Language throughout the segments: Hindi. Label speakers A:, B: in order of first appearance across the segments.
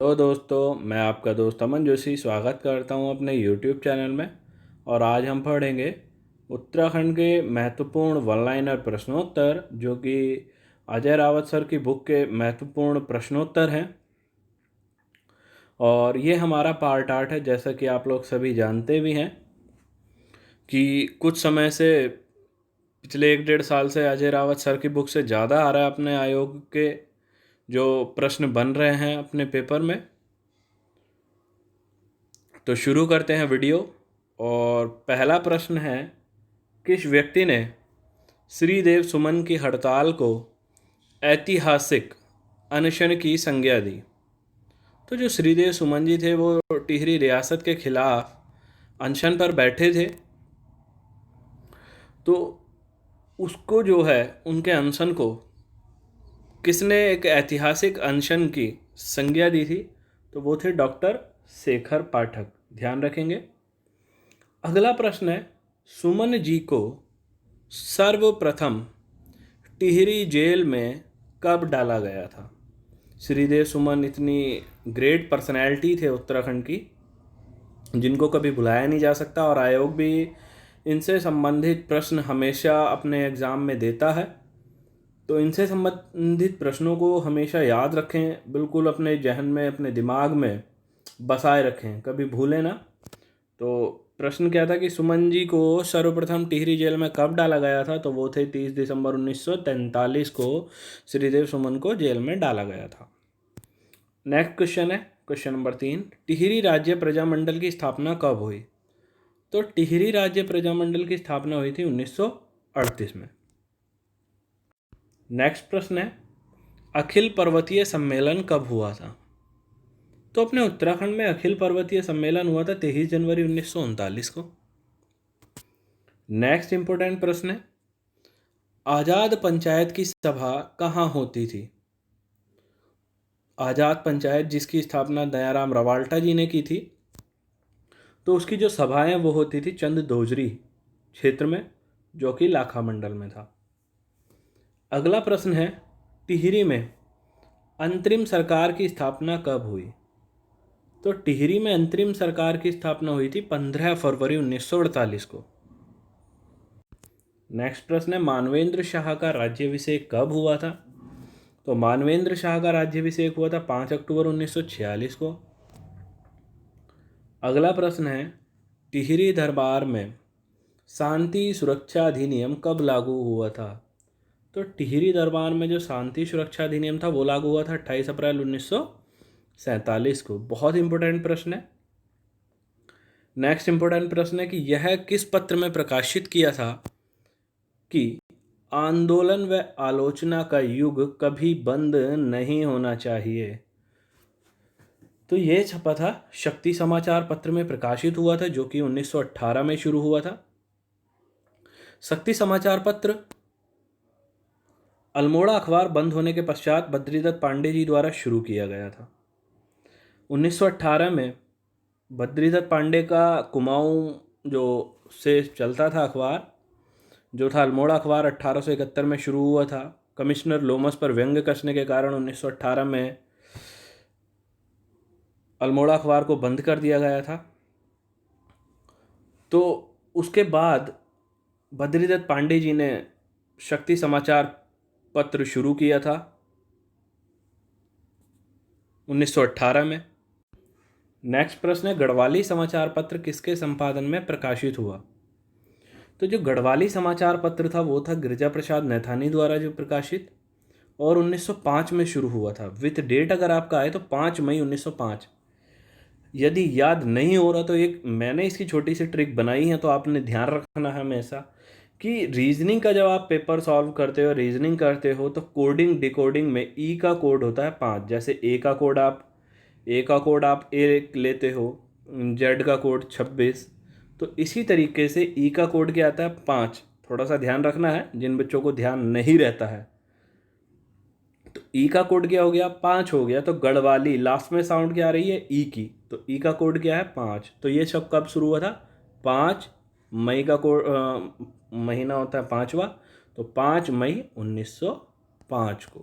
A: तो दोस्तों, मैं आपका दोस्त अमन जोशी स्वागत करता हूं अपने YouTube चैनल में। और आज हम पढ़ेंगे उत्तराखंड के महत्वपूर्ण वन लाइनर प्रश्नोत्तर, जो कि अजय रावत सर की बुक के महत्वपूर्ण प्रश्नोत्तर हैं। और ये हमारा पार्ट 8 है। जैसा कि आप लोग सभी जानते भी हैं कि कुछ समय से पिछले 1 डेढ़ साल से अजय रावत सर की बुक से ज़्यादा आ रहा है अपने आयोग के जो प्रश्न बन रहे हैं अपने पेपर में। तो शुरू करते हैं वीडियो। और पहला प्रश्न है, किस व्यक्ति ने श्रीदेव सुमन की हड़ताल को ऐतिहासिक अनशन की संज्ञा दी? तो जो श्रीदेव सुमन जी थे वो टिहरी रियासत के खिलाफ अनशन पर बैठे थे। तो उसको जो है, उनके अनशन को किसने एक ऐतिहासिक अनशन की संज्ञा दी थी? तो वो थे डॉक्टर शेखर पाठक। ध्यान रखेंगे। अगला प्रश्न है, सुमन जी को सर्वप्रथम टिहरी जेल में कब डाला गया था? श्रीदेव सुमन इतनी ग्रेट पर्सनैलिटी थे उत्तराखंड की, जिनको कभी भुलाया नहीं जा सकता। और आयोग भी इनसे संबंधित प्रश्न हमेशा अपने एग्ज़ाम में देता है। तो इनसे संबंधित प्रश्नों को हमेशा याद रखें, बिल्कुल अपने जहन में, अपने दिमाग में बसाए रखें, कभी भूलें ना। तो प्रश्न क्या था कि सुमन जी को सर्वप्रथम टिहरी जेल में कब डाला गया था? तो वो थे 30 दिसंबर 1943 को श्रीदेव सुमन को जेल में डाला गया था। नेक्स्ट क्वेश्चन है, क्वेश्चन नंबर 3, टिहरी राज्य प्रजामंडल की स्थापना कब हुई? तो टिहरी राज्य प्रजामंडल की स्थापना हुई थी 1938 में। नेक्स्ट प्रश्न है, अखिल पर्वतीय सम्मेलन कब हुआ था? तो अपने उत्तराखंड में अखिल पर्वतीय सम्मेलन हुआ था 23 जनवरी 1939 को। नेक्स्ट इंपॉर्टेंट प्रश्न है, आज़ाद पंचायत की सभा कहाँ होती थी? आज़ाद पंचायत जिसकी स्थापना दयाराम रवाल्टा जी ने की थी, तो उसकी जो सभाएं वो होती थी चंद दोजरी क्षेत्र में, जो कि लाखा मंडल में था। अगला प्रश्न है, टिहरी में अंतरिम सरकार की स्थापना कब हुई? तो टिहरी में अंतरिम सरकार की स्थापना हुई थी 15 फरवरी 1948 को। नेक्स्ट प्रश्न है, मानवेंद्र शाह का राज्याभिषेक कब हुआ था? तो मानवेंद्र शाह का राज्याभिषेक हुआ था 5 अक्टूबर 1946 को। अगला प्रश्न है, टिहरी दरबार में शांति सुरक्षा अधिनियम कब लागू हुआ था? तो टिहरी दरबार में जो शांति सुरक्षा अधिनियम था वो लागू हुआ था 28 अप्रैल 1947 को। बहुत इंपॉर्टेंट प्रश्न है। नेक्स्ट इंपॉर्टेंट प्रश्न है कि यह किस पत्र में प्रकाशित किया था कि आंदोलन व आलोचना का युग कभी बंद नहीं होना चाहिए? तो ये छपा था शक्ति समाचार पत्र में प्रकाशित हुआ था, जो कि 1918 में शुरू हुआ था। शक्ति समाचार पत्र अल्मोड़ा अखबार बंद होने के पश्चात बद्रीदत्त पांडे जी द्वारा शुरू किया गया था। 1918 में बद्रीदत्त पांडे का कुमाऊं जो से चलता था अखबार, जो था अल्मोड़ा अखबार, 1871 में शुरू हुआ था। कमिश्नर लोमस पर व्यंग्य कसने के कारण 1918 में अल्मोड़ा अखबार को बंद कर दिया गया था। तो उसके बाद बद्रीदत्त पांडे जी ने शक्ति समाचार पत्र शुरू किया था 1918 में। नेक्स्ट प्रश्न है, गढ़वाली समाचार पत्र किसके संपादन में प्रकाशित हुआ? तो जो गढ़वाली समाचार पत्र था वो था गिरिजा प्रसाद नैथानी द्वारा जो प्रकाशित, और 1905 में शुरू हुआ था। विथ डेट अगर आपका आए तो 5 मई 1905। यदि याद नहीं हो रहा तो एक मैंने इसकी छोटी सी ट्रिक बनाई है, तो आपने ध्यान रखना है हमेशा कि रीजनिंग का जब आप पेपर सॉल्व करते हो, रीजनिंग करते हो, तो कोडिंग डिकोडिंग में ई का कोड होता है 5। जैसे ए का कोड आप ए लेते हो, जेड का कोड 26, तो इसी तरीके से ई का कोड क्या आता है 5। थोड़ा सा ध्यान रखना है जिन बच्चों को ध्यान नहीं रहता है। तो ई का कोड क्या हो गया 5 हो गया। तो गढ़वाली लास्ट में साउंड क्या आ रही है ई की, तो ई का कोड क्या है 5। तो ये सब कब शुरू हुआ था? 5 मई का कोड, महीना होता है 5वां, तो 5 मई 1905 को।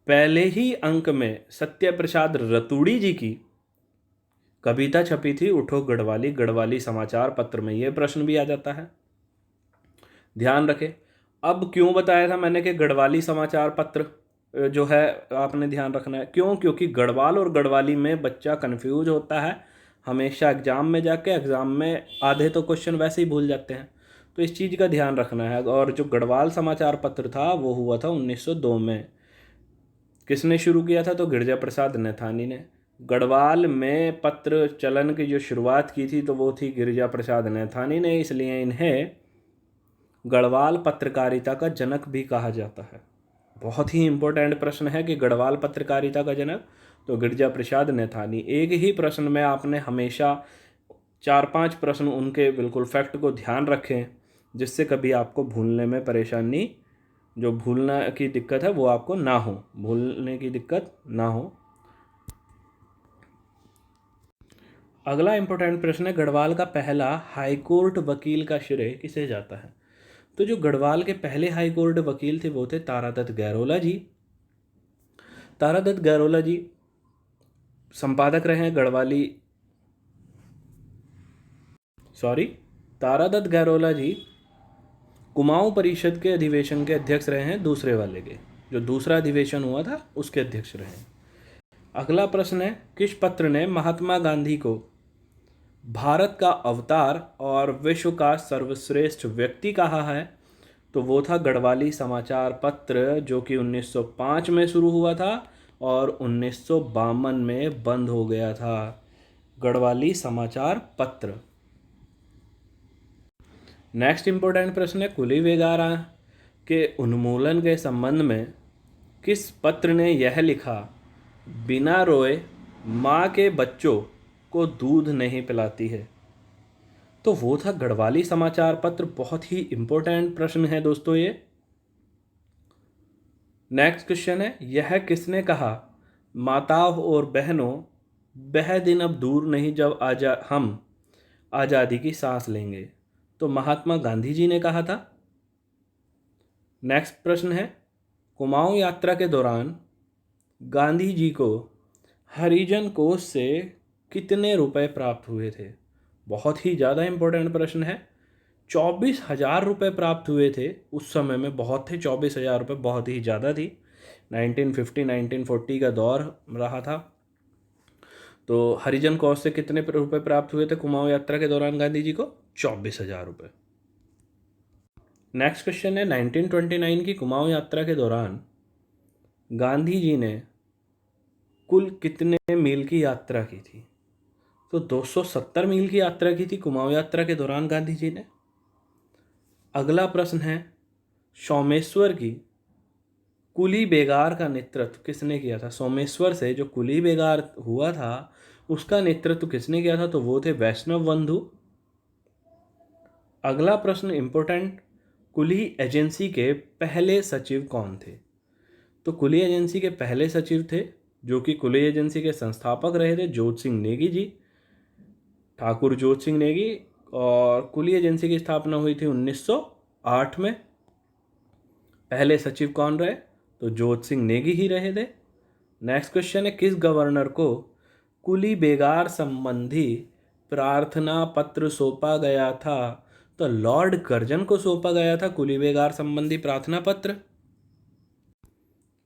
A: पहले ही अंक में सत्य प्रसाद रतूड़ी जी की कविता छपी थी उठो गढ़वाली, गढ़वाली समाचार पत्र में। यह प्रश्न भी आ जाता है, ध्यान रखें। अब क्यों बताया था मैंने कि गढ़वाली समाचार पत्र जो है आपने ध्यान रखना है, क्यों? क्योंकि गढ़वाल और गढ़वाली में बच्चा कंफ्यूज होता है हमेशा एग्जाम में जाके। एग्जाम में आधे तो क्वेश्चन वैसे ही भूल जाते हैं, तो इस चीज़ का ध्यान रखना है। और जो गढ़वाल समाचार पत्र था वो हुआ था 1902 में। किसने शुरू किया था? तो गिरजा प्रसाद नैथानी ने। गढ़वाल में पत्र चलन की जो शुरुआत की थी तो वो थी गिरजा प्रसाद नैथानी ने, इसलिए इन्हें गढ़वाल पत्रकारिता का जनक भी कहा जाता है। बहुत ही इंपॉर्टेंट प्रश्न है कि गढ़वाल पत्रकारिता का जनक, तो गिरजा प्रसाद नैथानी। एक ही प्रश्न में आपने हमेशा 4-5 प्रश्न उनके बिल्कुल फैक्ट को ध्यान रखें, जिससे कभी आपको भूलने में परेशानी, जो भूलना की दिक्कत है वो आपको ना हो, भूलने की दिक्कत ना हो। अगला इंपॉर्टेंट प्रश्न है, गढ़वाल का पहला हाईकोर्ट वकील का श्रेय किसे जाता है? तो जो गढ़वाल के पहले हाईकोर्ट वकील थे वो थे तारादत्त गैरोला जी। तारादत्त गैरोला जी संपादक रहे हैं तारादत्त गैरोला जी कुमाऊं परिषद के अधिवेशन के अध्यक्ष रहे हैं, दूसरे वाले के, जो दूसरा अधिवेशन हुआ था उसके अध्यक्ष रहे हैं। अगला प्रश्न है, किस पत्र ने महात्मा गांधी को भारत का अवतार और विश्व का सर्वश्रेष्ठ व्यक्ति कहा है? तो वो था गढ़वाली समाचार पत्र, जो कि 1905 में शुरू हुआ था और 1952 में बंद हो गया था। गढ़वाली समाचार पत्र। नेक्स्ट इंपॉर्टेंट प्रश्न है, कुली बेगारा के उन्मूलन के संबंध में किस पत्र ने यह लिखा, बिना रोए माँ के बच्चों को दूध नहीं पिलाती है? तो वो था गढ़वाली समाचार पत्र। बहुत ही इंपॉर्टेंट प्रश्न है दोस्तों ये। नेक्स्ट क्वेश्चन है, यह किसने कहा, माताओं और बहनों वह दिन अब दूर नहीं जब हम आज़ादी की सांस लेंगे? तो महात्मा गांधी जी ने कहा था। नेक्स्ट प्रश्न है, कुमाऊं यात्रा के दौरान गांधी जी को हरिजन कोष से कितने रुपए प्राप्त हुए थे? बहुत ही ज़्यादा इंपॉर्टेंट प्रश्न है। 24,000 रुपये प्राप्त हुए थे उस समय में, बहुत थे। 24,000 रुपये बहुत ही ज़्यादा थी। 1950-1940 का दौर रहा था। तो हरिजन कोष से कितने रुपए प्राप्त हुए थे कुमाऊं यात्रा के दौरान गांधी जी को? 24,000 रुपये। नेक्स्ट क्वेश्चन है, 1929 की कुमाऊं यात्रा के दौरान गांधी जी ने कुल कितने मील की यात्रा की थी? तो 270 मील की यात्रा की थी कुमाऊं यात्रा के दौरान गांधी जी ने। अगला प्रश्न है, सोमेश्वर की कुली बेगार का नेतृत्व किसने किया था? सोमेश्वर से जो कुली बेगार हुआ था उसका नेतृत्व किसने किया था? तो वो थे वैष्णव बंधु। अगला प्रश्न इंपॉर्टेंट, कुली एजेंसी के पहले सचिव कौन थे? तो कुली एजेंसी के पहले सचिव थे, जो कि कुली एजेंसी के संस्थापक रहे थे, जोत सिंह नेगी जी, ठाकुर जोत सिंह नेगी। और कुली एजेंसी की स्थापना हुई थी 1908 में। पहले सचिव कौन रहे? तो जोत सिंह नेगी ही रहे थे। नेक्स्ट क्वेश्चन है, किस गवर्नर को कुली बेगार संबंधी प्रार्थना पत्र सौंपा गया था? तो लॉर्ड कर्जन को सौंपा गया था कुली बेगार संबंधी प्रार्थना पत्र।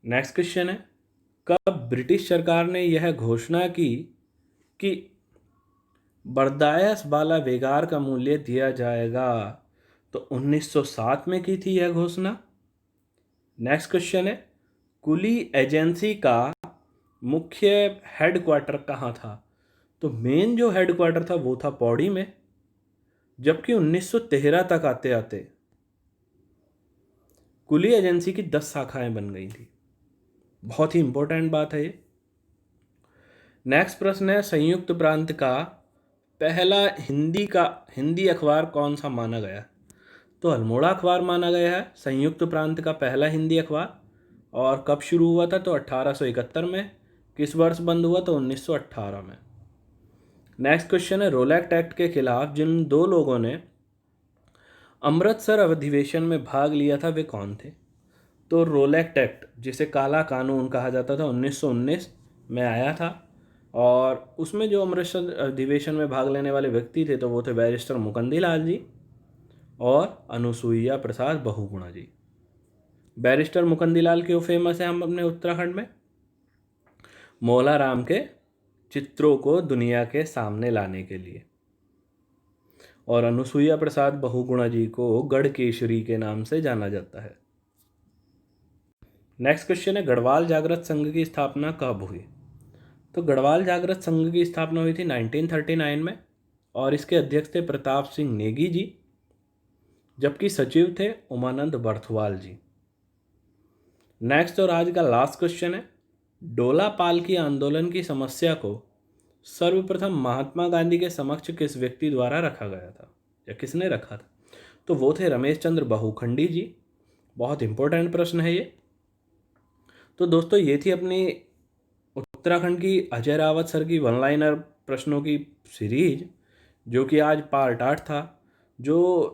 A: नेक्स्ट क्वेश्चन है, कब ब्रिटिश सरकार ने यह घोषणा की कि बर्दायस वाला बेगार का मूल्य दिया जाएगा? तो 1907 में की थी यह घोषणा। नेक्स्ट क्वेश्चन है, कुली एजेंसी का मुख्य हेडक्वार्टर कहाँ था? तो मेन जो हेडक्वार्टर था वो था पौड़ी में, जबकि 1913 तक आते आते कुली एजेंसी की 10 शाखाएं बन गई थी। बहुत ही इंपॉर्टेंट बात है ये। नेक्स्ट प्रश्न है, संयुक्त प्रांत का पहला हिंदी अखबार कौन सा माना गया? तो अल्मोड़ा अखबार माना गया है संयुक्त प्रांत का पहला हिंदी अखबार। और कब शुरू हुआ था? तो 1871 में। किस वर्ष बंद हुआ? तो 1918 में। नेक्स्ट क्वेश्चन है, रोलैक्ट एक्ट के खिलाफ जिन दो लोगों ने अमृतसर अधिवेशन में भाग लिया था वे कौन थे? तो रोलेक्ट एक्ट, जिसे काला कानून कहा जाता था, 1919 में आया था। और उसमें जो अमृतसर अधिवेशन में भाग लेने वाले व्यक्ति थे तो वो थे बैरिस्टर मुकुंदलाल जी और अनुसुईया प्रसाद बहुगुणा जी। बैरिस्टर मुकुंदलाल क्यों फेमस है हम अपने उत्तराखंड में? मौला राम के चित्रों को दुनिया के सामने लाने के लिए। और अनुसुईया प्रसाद बहुगुणा जी को गढ़ केशरी के नाम से जाना जाता है। नेक्स्ट क्वेश्चन है, गढ़वाल जागृत संघ की स्थापना कब हुई? तो गढ़वाल जागृत संघ की स्थापना हुई थी 1939 में और इसके अध्यक्ष थे प्रताप सिंह नेगी जी, जबकि सचिव थे उमानंद बर्थवाल जी। नेक्स्ट और आज का लास्ट क्वेश्चन है, डोला पालकी आंदोलन की समस्या को सर्वप्रथम महात्मा गांधी के समक्ष किस व्यक्ति द्वारा रखा गया था या किसने रखा था? तो वो थे रमेश चंद्र बहुखंडी जी। बहुत इंपॉर्टेंट प्रश्न है ये। तो दोस्तों ये थी अपनी उत्तराखंड की अजय रावत सर की वन लाइनर प्रश्नों की सीरीज, जो कि आज पार्ट 8 था। जो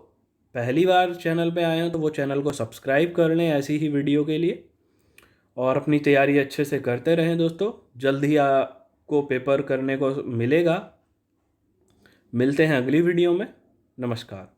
A: पहली बार चैनल पे आए हैं तो वो चैनल को सब्सक्राइब कर लें ऐसी ही वीडियो के लिए, और अपनी तैयारी अच्छे से करते रहें दोस्तों। जल्द ही आपको पेपर करने को मिलेगा। मिलते हैं अगली वीडियो में। नमस्कार।